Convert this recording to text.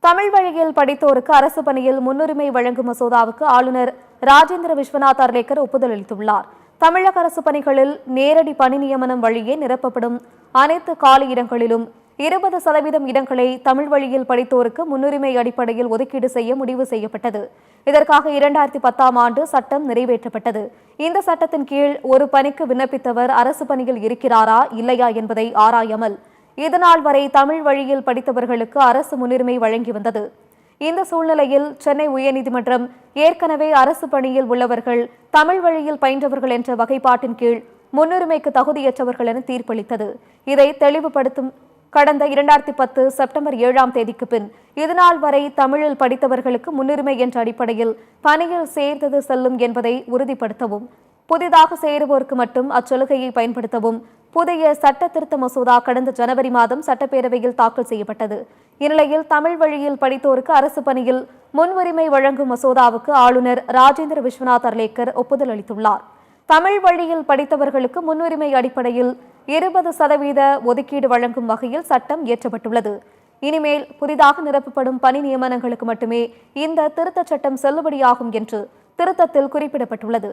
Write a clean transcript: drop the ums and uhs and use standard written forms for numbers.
தமிழ் வழியில் படித்தோருக்கு அரசு பணியில் முன்னுரிமை வழங்கும் மசோதாவுக்கு ஆளுநர் ராஜேந்திர விஸ்வநாத் அர்லேக்கர் ஒப்புதல் அளித்துள்ளார். தமிழக அரசு பணிகளில் நேரடி பணி நியமனம் வழியே நிரப்பப்படும் அனைத்து காலி இடங்களிலும் 20% இடங்களை தமிழ் வழியில் படித்தோருக்கு முன்னுரிமை அடிப்படையில் ஒதுக்கீடு செய்ய முடிவு செய்யப்பட்டது. இதற்காக 2010ஆம் ஆண்டு சட்டம் நிறைவேற்றப்பட்டது. இந்த சட்டத்தின் கீழ் ஒரு பணிக்கு விண்ணப்பித்தவர் அரசு பணியில் இருக்கிறாரா இல்லையா என்பதை ஆராயாமல் இதுநாள் வரை தமிழ் வழியில் படித்தவர்களுக்கு அரசு முன்னுரிமை வழங்கி வந்தது. இந்த சூழ்நிலையில் சென்னை உயர்நீதிமன்றம் ஏற்கனவே அரசு பணியில் உள்ளவர்கள் தமிழ் வழியில் பயின்றவர்கள் என்ற வகைப்பாட்டின் கீழ் முன்னுரிமைக்கு தகுதியற்றவர்கள் என தீர்ப்பளித்தது. இதை தெளிவுபடுத்தும் கடந்த 2010 செப்டம்பர் 7ஆம் தேதிக்கு பின் இதுநாள் வரை தமிழில் படித்தவர்களுக்கு முன்னுரிமை என்ற அடிப்படையில் பணியில் சேர்ந்தது செல்லும் என்பதை உறுதிப்படுத்தவும், புதிதாக சேருவோருக்கு மட்டும் அச்சலுகையை பயன்படுத்தவும் புதிய சட்ட திருத்த மசோதா கடந்த ஜனவரி மாதம் சட்டப்பேரவையில் தாக்கல் செய்யப்பட்டது. இந்நிலையில் தமிழ் வழியில் படித்தோருக்கு அரசு பணியில் முன்னுரிமை வழங்கும் மசோதாவுக்கு ஆளுநர் ராஜேந்திர விஸ்வநாத் அர்லேக்கர் ஒப்புதல் அளித்துள்ளார். தமிழ் வழியில் படித்தவர்களுக்கு முன்னுரிமை அடிப்படையில் 20% ஒதுக்கீடு வழங்கும் வகையில் சட்டம் இயற்றப்பட்டுள்ளது. இனிமேல் புதிதாக நிரப்பப்படும் பணி நியமனங்களுக்கு மட்டுமே இந்த திருத்தச் சட்டம் செல்லுபடியாகும் என்று திருத்தத்தில் குறிப்பிடப்பட்டுள்ளது.